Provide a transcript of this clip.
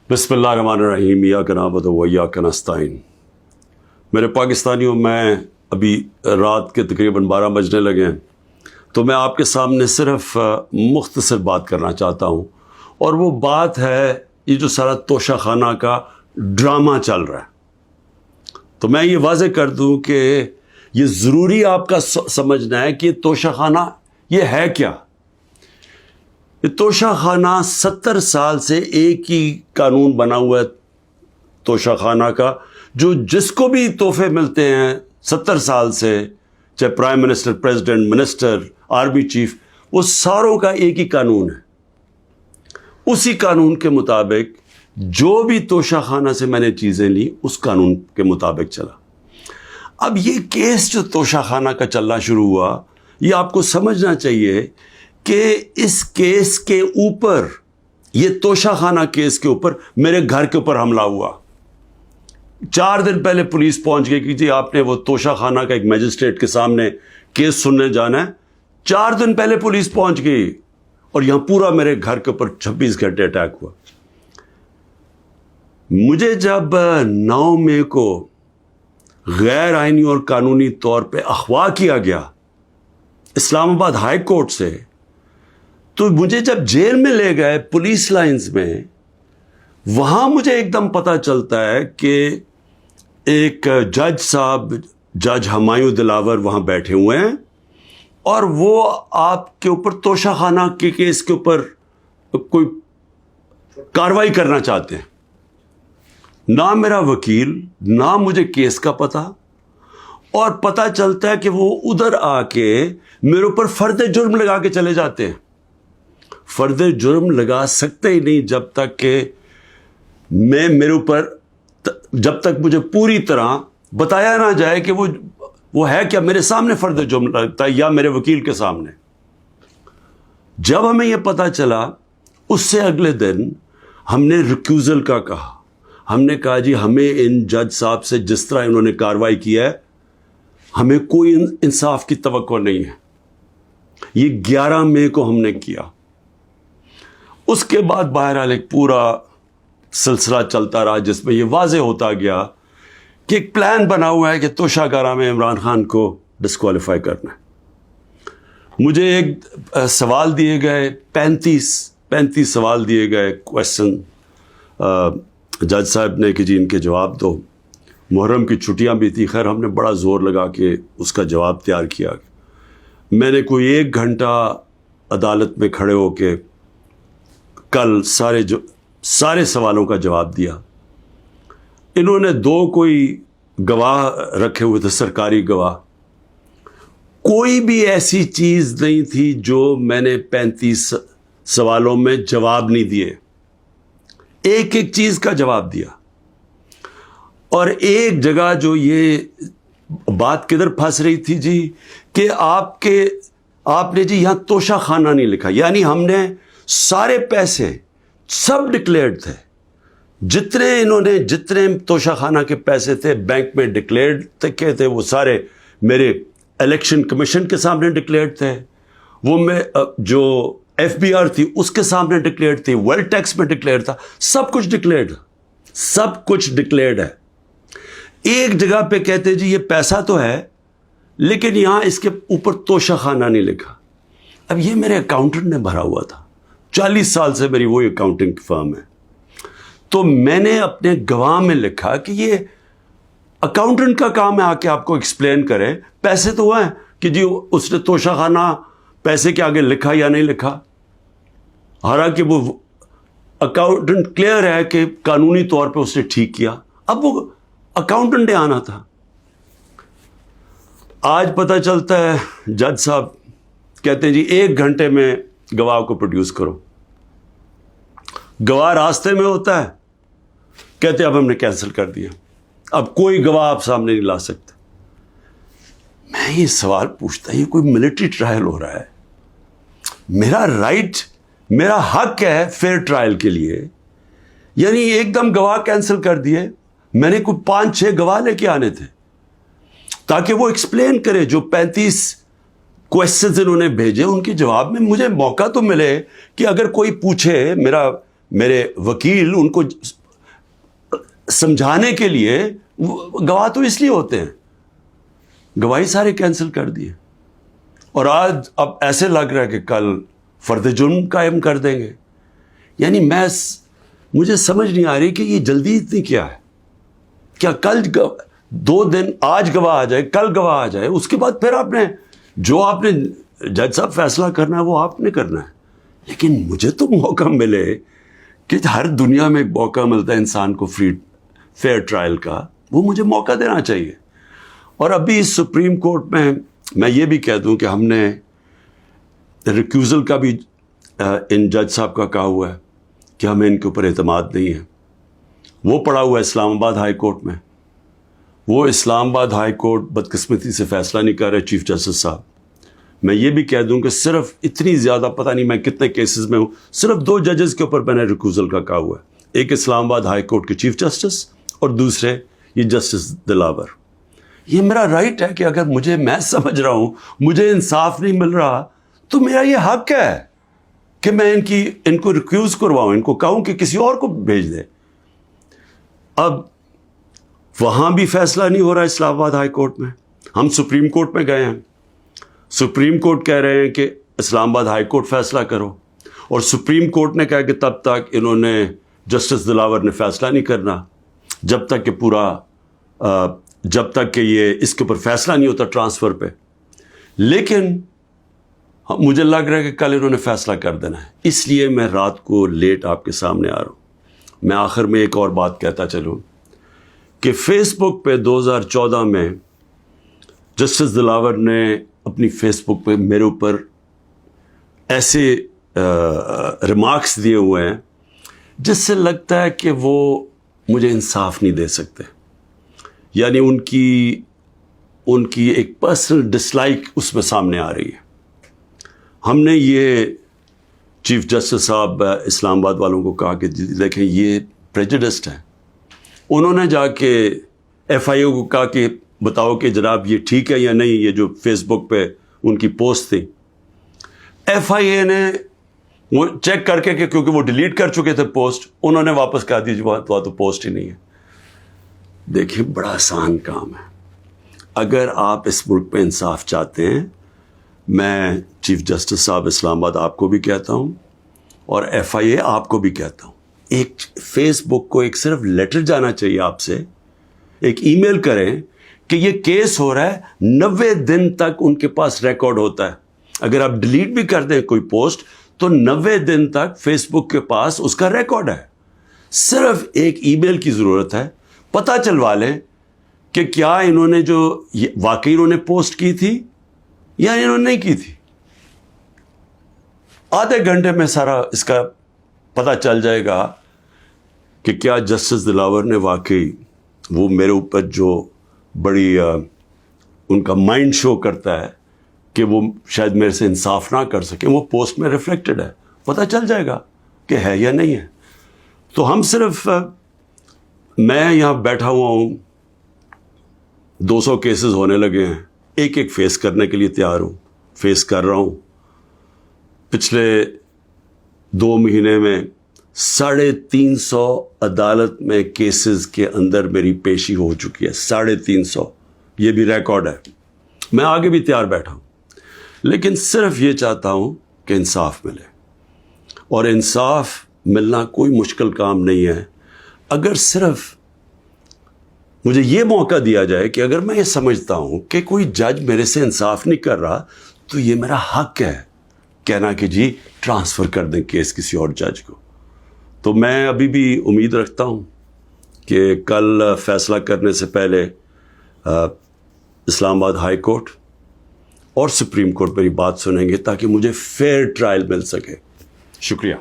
بسم اللہ الرحمن الرحیم ایاک نعبد و ایاک نستعین۔ میرے پاکستانیوں، میں ابھی رات کے تقریباً 12 بجنے لگے ہیں، تو میں آپ کے سامنے صرف مختصر بات کرنا چاہتا ہوں، اور وہ بات ہے یہ جو سارا توشہ خانہ کا ڈرامہ چل رہا ہے۔ تو میں یہ واضح کر دوں کہ یہ ضروری آپ کا سمجھنا ہے کہ توشہ خانہ یہ ہے کیا۔ یہ توشہ خانہ 70 سال سے ایک ہی قانون بنا ہوا ہے توشہ خانہ کا، جو جس کو بھی تحفے ملتے ہیں 70 سال سے، چاہے prime minister, president, minister, army chief, وہ ساروں کا ایک ہی قانون ہے۔ اسی قانون کے مطابق جو بھی توشہ خانہ سے میں نے چیزیں لی، اس قانون کے مطابق چلا۔ اب یہ کیس جو توشہ خانہ کا چلنا شروع ہوا، یہ آپ کو سمجھنا چاہیے کہ اس کیس کے اوپر، یہ توشہ خانہ کیس کے اوپر میرے گھر کے اوپر حملہ ہوا۔ 4 دن پہلے پولیس پہنچ گئی کہ جی آپ نے وہ توشہ خانہ کا ایک میجسٹریٹ کے سامنے کیس سننے جانا ہے۔ 4 دن پہلے پولیس پہنچ گئی، اور یہاں پورا میرے گھر کے اوپر 26 گھنٹے اٹیک ہوا۔ مجھے جب 9 مئی کو غیر آئینی اور قانونی طور پہ اغوا کیا گیا اسلام آباد ہائی کورٹ سے، تو مجھے جب جیل میں لے گئے پولیس لائنز میں، وہاں مجھے ایک دم پتہ چلتا ہے کہ ایک جج صاحب، جج ہمایوں دلاور وہاں بیٹھے ہوئے ہیں، اور وہ آپ کے اوپر توشہ خانہ کے کیس کے اوپر کوئی کاروائی کرنا چاہتے ہیں۔ نہ میرا وکیل، نہ مجھے کیس کا پتہ، اور پتہ چلتا ہے کہ وہ ادھر آ کے میرے اوپر فرد جرم لگا کے چلے جاتے ہیں۔ فرد جرم لگا سکتے ہی نہیں جب تک کہ میرے اوپر، جب تک مجھے پوری طرح بتایا نہ جائے کہ وہ ہے کیا، میرے سامنے فرد جرم لگتا ہے یا میرے وکیل کے سامنے۔ جب ہمیں یہ پتہ چلا، اس سے اگلے دن ہم نے ریکیوزل کا کہا۔ ہم نے کہا جی ہمیں ان جج صاحب سے جس طرح انہوں نے کارروائی کی ہے، ہمیں کوئی انصاف کی توقع نہیں ہے۔ یہ 11 مئی کو ہم نے کیا۔ اس کے بعد بہرحال ایک پورا سلسلہ چلتا رہا، جس میں یہ واضح ہوتا گیا کہ ایک پلان بنا ہوا ہے کہ توشہ گارہ میں عمران خان کو ڈسکوالیفائی کرنا ہے۔ مجھے ایک سوال دیے گئے، 35 سوال دیے گئے، کویسچن جج صاحب نے کہ جی ان کے جواب دو۔ محرم کی چھٹیاں بھی تھی، خیر ہم نے بڑا زور لگا کے اس کا جواب تیار کیا۔ میں نے کوئی 1 گھنٹہ عدالت میں کھڑے ہو کے کل سارے سوالوں کا جواب دیا۔ انہوں نے 2 کوئی گواہ رکھے ہوئے تھے، سرکاری گواہ۔ کوئی بھی ایسی چیز نہیں تھی جو میں نے 35 سوالوں میں جواب نہیں دیے، ایک ایک چیز کا جواب دیا۔ اور ایک جگہ جو یہ بات کدھر پھنس رہی تھی جی، کہ آپ نے جی یہاں توشہ خانہ نہیں لکھا، یعنی ہم نے سارے پیسے سب ڈکلیئرڈ تھے، جتنے توشہ خانہ کے پیسے تھے بینک میں ڈکلیئرڈ تھے، وہ سارے میرے الیکشن کمیشن کے سامنے ڈکلیئرڈ تھے، وہ میں جو FBR تھی اس کے سامنے ڈکلیئرڈ تھی، ویلتھ ٹیکس میں ڈکلیئرڈ تھا، سب کچھ ڈکلیئرڈ ہے۔ ایک جگہ پہ کہتے جی یہ پیسہ تو ہے، لیکن یہاں اس کے اوپر توشہ خانہ نہیں لکھا۔ اب یہ میرے اکاؤنٹنٹ نے بھرا ہوا تھا، 40 سال سے میری وہی اکاؤنٹنگ کی فرم ہے۔ تو میں نے اپنے گواہ میں لکھا کہ یہ اکاؤنٹنٹ کا کام ہے آ کے آپ کو ایکسپلین کرے، پیسے تو ہیں کہ جی اس نے توشہ خانہ پیسے کے آگے لکھا یا نہیں لکھا۔ حالانکہ وہ اکاؤنٹنٹ کلیئر ہے کہ قانونی طور پہ اس نے ٹھیک کیا۔ اب وہ اکاؤنٹنٹ نے آنا تھا۔ آج پتہ چلتا ہے جج صاحب کہتے ہیں جی 1 گھنٹے میں گواہ کو پروڈیوس کرو۔ گواہ راستے میں ہوتا ہے، کہتے اب ہم نے کینسل کر دیا، اب کوئی گواہ آپ سامنے نہیں لا سکتے۔ میں یہ سوال پوچھتا ہوں، یہ کوئی ملٹری ٹرائل ہو رہا ہے، میرا رائٹ، میرا حق ہے فیئر ٹرائل کے لیے، یعنی ایک دم گواہ کینسل کر دیے۔ میں نے کوئی 5-6 گواہ لے کے آنے تھے تاکہ وہ ایکسپلین کرے، جو 35 کویسچنز انہوں نے بھیجے ان کے جواب میں مجھے موقع تو ملے کہ اگر کوئی پوچھے، میرے وکیل ان کو سمجھانے کے لیے گواہ تو اس لیے ہوتے ہیں، گواہی سارے کینسل کر دیے، اور آج اب ایسے لگ رہا ہے کہ کل فرد جرم قائم کر دیں گے. یعنی مجھے سمجھ نہیں آ رہی کہ یہ جلدی اتنی کیا ہے. کیا کل 2 دن، آج گواہ آ جائے، کل گواہ آ جائے، اس کے بعد پھر آپ نے جج صاحب فیصلہ کرنا ہے وہ آپ نے کرنا ہے. لیکن مجھے تو موقع ملے کہ ہر دنیا میں ایک موقع ملتا ہے انسان کو فیئر ٹرائل کا، وہ مجھے موقع دینا چاہیے. اور ابھی سپریم کورٹ میں یہ بھی کہہ دوں کہ ہم نے ریکیوزل کا بھی ان جج صاحب کا کہا ہوا ہے کہ ہمیں ان کے اوپر اعتماد نہیں ہے. وہ پڑا ہوا ہے اسلام آباد ہائی کورٹ میں. وہ اسلام آباد ہائی کورٹ بدقسمتی سے فیصلہ نہیں کر رہے چیف جسٹس صاحب. میں یہ بھی کہہ دوں کہ صرف اتنی زیادہ، پتہ نہیں میں کتنے کیسز میں ہوں، صرف 2 ججز کے اوپر میں نے ریکیوزل کا کہا ہوا ہے. ایک اسلام آباد ہائی کورٹ کے چیف جسٹس اور دوسرے یہ جسٹس دلاور. یہ میرا رائٹ ہے کہ اگر میں سمجھ رہا ہوں مجھے انصاف نہیں مل رہا تو میرا یہ حق ہے کہ میں ان کو ریکیوز کرواؤں، ان کو کہوں کہ کسی اور کو بھیج دے. اب وہاں بھی فیصلہ نہیں ہو رہا اسلام آباد ہائی کورٹ میں. ہم سپریم کورٹ میں گئے ہیں، سپریم کورٹ کہہ رہے ہیں کہ اسلام آباد ہائی کورٹ فیصلہ کرو، اور سپریم کورٹ نے کہا کہ تب تک انہوں نے جسٹس دلاور نے فیصلہ نہیں کرنا جب تک کہ یہ اس کے اوپر فیصلہ نہیں ہوتا ٹرانسفر پہ. لیکن مجھے لگ رہا ہے کہ کل انہوں نے فیصلہ کر دینا ہے، اس لیے میں رات کو لیٹ آپ کے سامنے آ رہا ہوں. میں آخر میں ایک اور بات کہتا چلوں کہ فیس بک پہ 2014 میں جسٹس دلاور نے اپنی فیس بک پہ میرے اوپر ایسے ریمارکس دیے ہوئے ہیں جس سے لگتا ہے کہ وہ مجھے انصاف نہیں دے سکتے. یعنی ان کی ایک پرسنل ڈسلائک اس میں سامنے آ رہی ہے. ہم نے یہ چیف جسٹس صاحب اسلام آباد والوں کو کہا کہ دیکھیں یہ پریجوڈسڈ ہے. انہوں نے جا کے ایف آئی اے کو کہا کہ بتاؤ کہ جناب یہ ٹھیک ہے یا نہیں، یہ جو فیس بک پہ ان کی پوسٹ تھی. ایف آئی اے نے وہ چیک کر کے کہ کیونکہ وہ ڈیلیٹ کر چکے تھے پوسٹ، انہوں نے واپس کہا دی وہاں تو پوسٹ ہی نہیں ہے. دیکھیں بڑا آسان کام ہے. اگر آپ اس ملک پہ انصاف چاہتے ہیں، میں چیف جسٹس صاحب اسلام آباد آپ کو بھی کہتا ہوں اور ایف آئی اے آپ کو بھی کہتا ہوں، ایک فیس بک کو ایک صرف لیٹر جانا چاہیے آپ سے، ایک ای میل کریں کہ یہ کیس ہو رہا ہے. 90 دن تک ان کے پاس ریکارڈ ہوتا ہے. اگر آپ ڈیلیٹ بھی کر دیں کوئی پوسٹ تو 90 دن تک فیس بک کے پاس اس کا ریکارڈ ہے. صرف ایک ای میل کی ضرورت ہے. پتہ چلوا لیں کہ کیا انہوں نے جو واقعی انہوں نے پوسٹ کی تھی یا انہوں نے نہیں کی تھی. آدھے گھنٹے میں سارا اس کا پتہ چل جائے گا کہ کیا جسٹس دلاور نے واقعی وہ میرے اوپر جو بڑی ان کا مائنڈ شو کرتا ہے کہ وہ شاید میرے سے انصاف نہ کر سکیں، وہ پوسٹ میں ریفلیکٹڈ ہے. پتہ چل جائے گا کہ ہے یا نہیں ہے. تو ہم صرف میں یہاں بیٹھا ہوا ہوں، 200 کیسز ہونے لگے ہیں، ایک ایک فیس کرنے کے لیے تیار ہوں، فیس کر رہا ہوں. پچھلے 2 مہینے میں 350 عدالت میں کیسز کے اندر میری پیشی ہو چکی ہے. 350، یہ بھی ریکارڈ ہے. میں آگے بھی تیار بیٹھا ہوں، لیکن صرف یہ چاہتا ہوں کہ انصاف ملے. اور انصاف ملنا کوئی مشکل کام نہیں ہے. اگر صرف مجھے یہ موقع دیا جائے کہ اگر میں یہ سمجھتا ہوں کہ کوئی جج میرے سے انصاف نہیں کر رہا تو یہ میرا حق ہے کہنا کہ جی ٹرانسفر کر دیں کیس کسی اور جج کو. تو میں ابھی بھی امید رکھتا ہوں کہ کل فیصلہ کرنے سے پہلے اسلام آباد ہائی کورٹ اور سپریم کورٹ میری بات سنیں گے تاکہ مجھے فیئر ٹرائل مل سکے. شکریہ.